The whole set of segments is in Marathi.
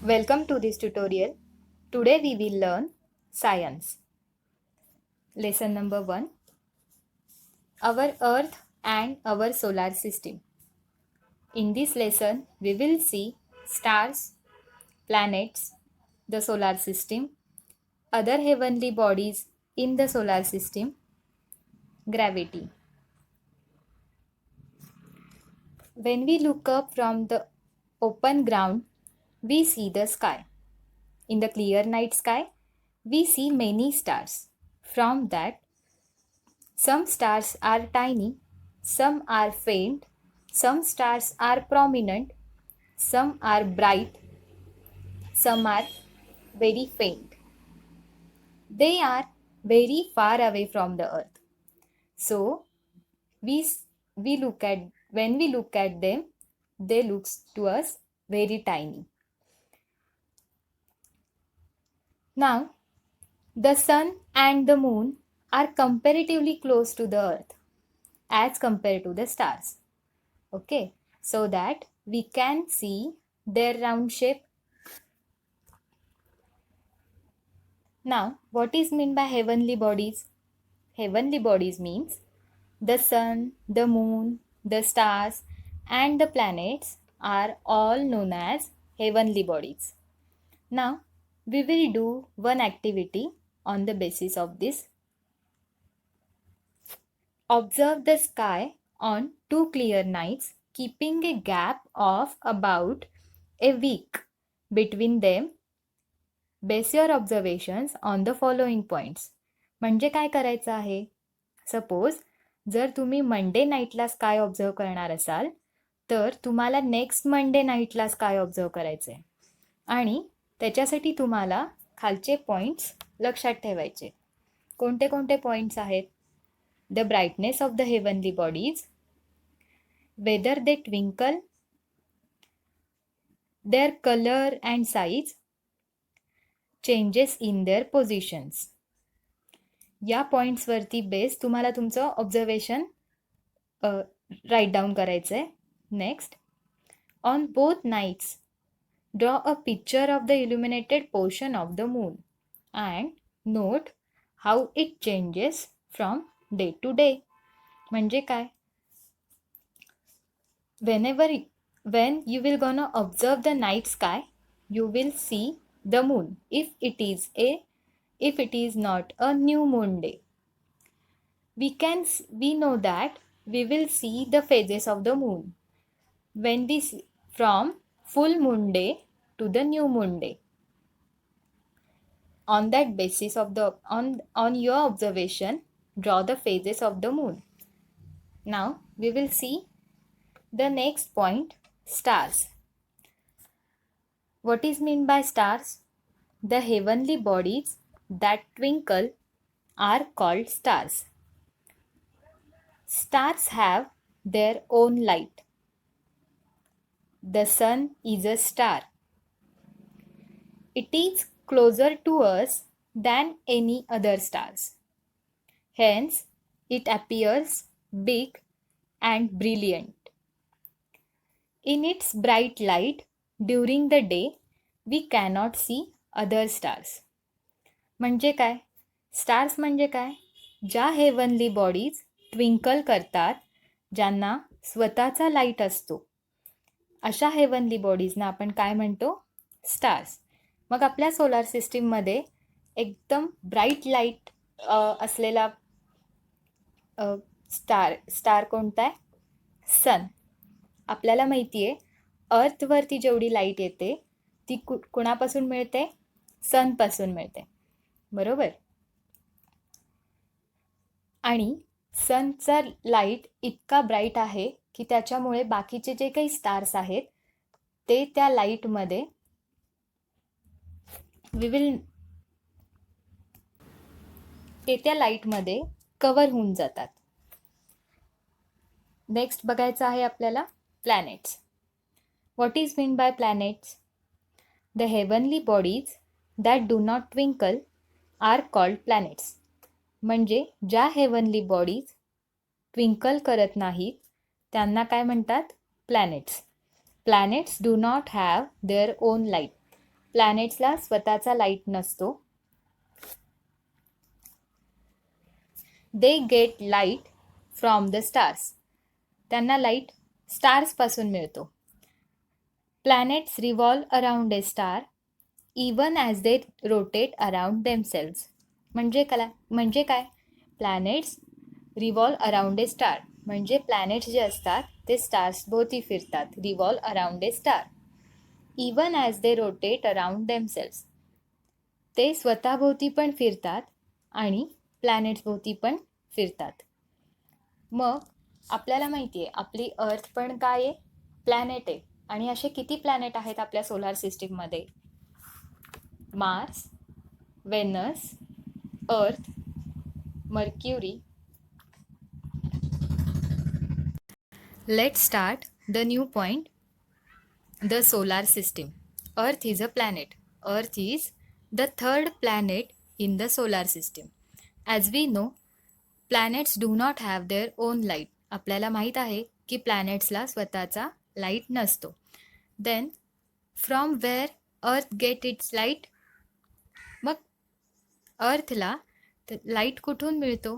Welcome to this tutorial. Today we will learn science. Lesson number 1. Our Earth and our solar system. In this lesson we will see stars, planets, the solar system, other heavenly bodies in the solar system, gravity. When we look up from the open ground, we see the sky. In the clear night sky, we see many stars. From that, some stars are tiny, some are faint, some stars are prominent, some are bright, some are very faint. They are very far away from the earth. So we we look at when we look at them, they look to us very tiny. Now, the sun and the moon are comparatively close to the earth as compared to the stars. Okay, so that we can see their round shape. Now, what is meant by heavenly bodies? Heavenly bodies means the sun, the moon, the stars, and the planets are all known as heavenly bodies. Now, we will do one activity on the basis of this. Observe the sky on 2 clear nights, keeping a gap of about a week between them. Base your observations on the following points. म्हणजे काय करायचं आहे? सपोज जर तुम्ही मंडे नाईटला स्काय ऑब्झर्व करणार असाल तर तुम्हाला नेक्स्ट मंडे नाईटला स्काय ऑब्झर्व करायचं आहे आणि त्याच्यासाठी तुम्हाला खालचे पॉईंट्स लक्षात ठेवायचे. कोणते कोणते पॉईंट्स आहेत? The brightness of the heavenly bodies, whether they twinkle, their colour and size, changes in their positions. या पॉईंट्सवरती बेस तुम्हाला तुमचं ऑब्झर्वेशन राईट डाऊन करायचं आहे. Next, on both nights draw a picture of the illuminated portion of the moon and note how it changes from day to day. म्हणजे काय? when you will gonna observe the night sky, you will see the moon if it is not a new moon day. We know that we will see the phases of the moon when we see from full moon day to the new moon day. On that basis of the on your observation, draw the phases of the moon. Now we will see the next point, stars. What is meant by stars? The heavenly bodies that twinkle are called stars. Stars have their own light. The sun is a star. It is closer to us than any other stars. Hence, it appears big and brilliant. In its bright light during the day, we cannot see other stars. म्हणजे काय? स्टार्स म्हणजे काय? ज्या हेवनली बॉडीज ट्विंकल करतात, ज्यांना स्वतःचा लाईट असतो, अशा हेवनली बॉडीजना आपण काय म्हणतो? स्टार्स. मग आपल्या सोलार सिस्टीममध्ये एकदम ब्राईट लाईट असलेला स्टार कोणता आहे? सन. आपल्याला माहिती आहे अर्थवरती जेवढी लाईट येते ती कुणापासून मिळते? सनपासून मिळते, बरोबर? आणि सनचा लाईट इतका ब्राईट आहे की त्याच्यामुळे बाकीचे जे काही स्टार्स आहेत ते त्या लाईटमध्ये त्या लाईटमध्ये कव्हर होऊन जातात. नेक्स्ट बघायचं आहे आपल्याला planets. What is meant by planets? The heavenly bodies that do not twinkle are called planets. म्हणजे ज्या हेवनली बॉडीज ट्विंकल करत नाहीत त्यांना काय म्हणतात? Planets. Planets do not have their own light. प्लॅनेट्सला स्वतःचा लाईट नसतो. They get light from the stars. त्यांना लाईट स्टार्सपासून मिळतो. Planets revolve around a star even as they rotate around themselves. म्हणजे काय? Planets revolve around a star म्हणजे प्लॅनेट्स जे असतात ते स्टार्स भोवती फिरतात. Revolve around a star even as they rotate around themselves. ते स्वतःभोवती पण फिरतात आणि प्लॅनेट्स भोवती पण फिरतात. मग आपल्याला माहिती आहे आपली अर्थ पण काय आहे? प्लॅनेट आहे. आणि असे किती प्लॅनेट आहेत आपल्या सोलार सिस्टीममध्ये? मार्स, वेनस, अर्थ, mercury. Let's start the new point. The solar system. Earth is a planet. Earth is the third planet in the solar system. As we know, planets do not have their own light. आपल्याला माहीत आहे की प्लॅनेट्सला स्वतःचा लाईट नसतो. Then, from where Earth get its light? मग अर्थला लाईट कुठून मिळतो?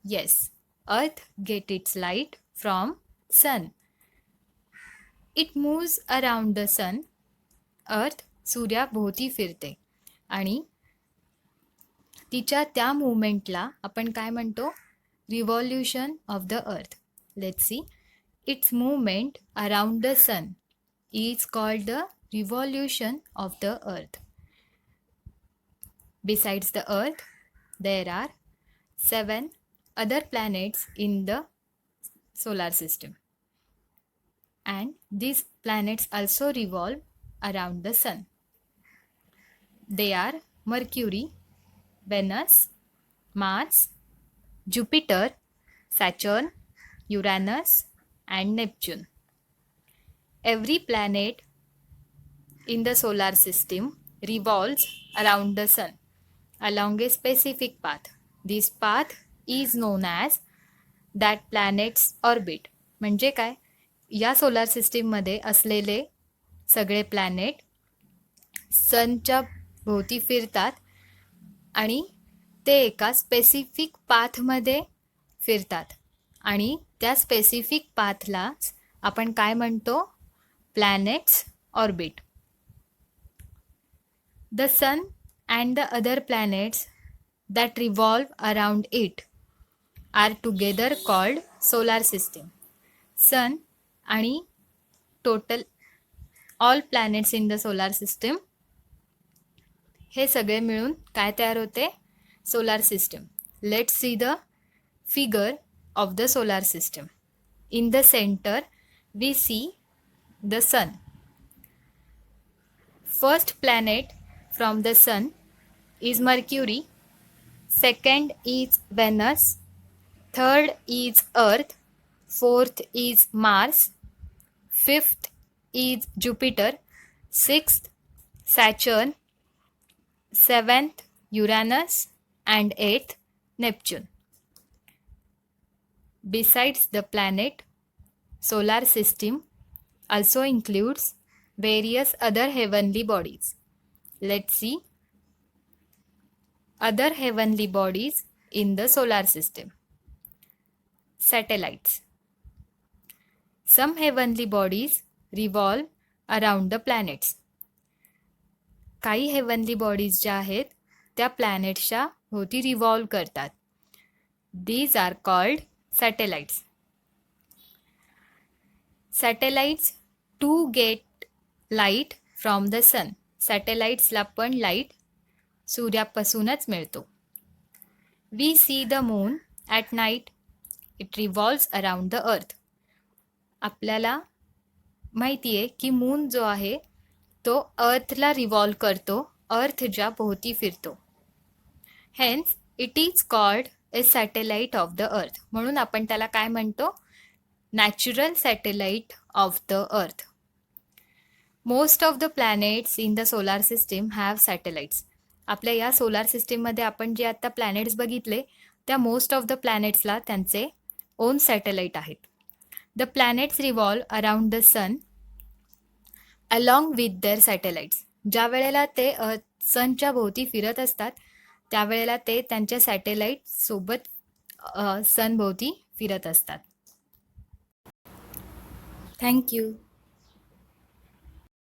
Yes, Earth get its light from sun. It moves around the sun. Earth सूर्याभोवती फिरते आणि तिच्या त्या मुवमेंटला आपण काय म्हणतो? Revolution of the earth. Let's see. It's movement around the sun is called the revolution of the earth. Besides the earth there are 7 other planets in the solar system. And these planets also revolve around the sun. They are Mercury, Venus, Mars, Jupiter, Saturn, Uranus, and Neptune. Every planet in the solar system revolves around the sun along a specific path. This path is known as that planet's orbit. म्हणजे काय? या सोलार सिस्टीममध्ये असलेले सगळे प्लॅनेट सनच्या भोवती फिरतात आणि ते एका स्पेसिफिक पाथमध्ये फिरतात आणि त्या स्पेसिफिक पाथलाच आपण काय म्हणतो? Planets orbit. The sun and the other planets that revolve around it are together called solar system. Sun आणि total all planets in the solar system हे सगळे मिळून काय तयार होते? Solar system. Let's see the figure of the solar system. In the centre we see the sun. First planet from the sun is Mercury. Second is Venus. Third is Earth. Fourth is Mars. Fifth is Jupiter. Sixth, Saturn. Seventh, Uranus. And eighth, Neptune. Besides the planet, solar system also includes various other heavenly bodies. Let's see other heavenly bodies in the solar system. Satellites. Some heavenly bodies revolve around the planets. काही हेवनली बॉडीज ज्या आहेत त्या प्लॅनेट्सच्या भोवती रिव्हॉल्व करतात. These are called satellites. Satellites too get light from the sun. सॅटेलाइट्सला पण लाईट सूर्यापासूनच मिळतो. We see the moon at night. It revolves around the earth. आपल्याला माहिती आहे की मून जो आहे तो अर्थला रिव्हॉल्व करतो, अर्थच्या भोवती फिरतो. Hence it is called a satellite of the earth. म्हणून आपण त्याला काय म्हणतो? Natural satellite of the earth. Most of the planets in the solar system have satellites. आपल्या या सोलार सिस्टीममध्ये आपण जे आता प्लॅनेट्स बघितले त्या मोस्ट ऑफ द प्लॅनेट्सला त्यांचे ओन सॅटेलाइट आहेत. The planets revolve around the sun along with their satellites. ज्या वेळेला ते सनच्या भोवती फिरत असतात त्यावेळेला ते त्यांच्या सॅटेलाईट सोबत सनभोवती फिरत असतात. थँक्यू.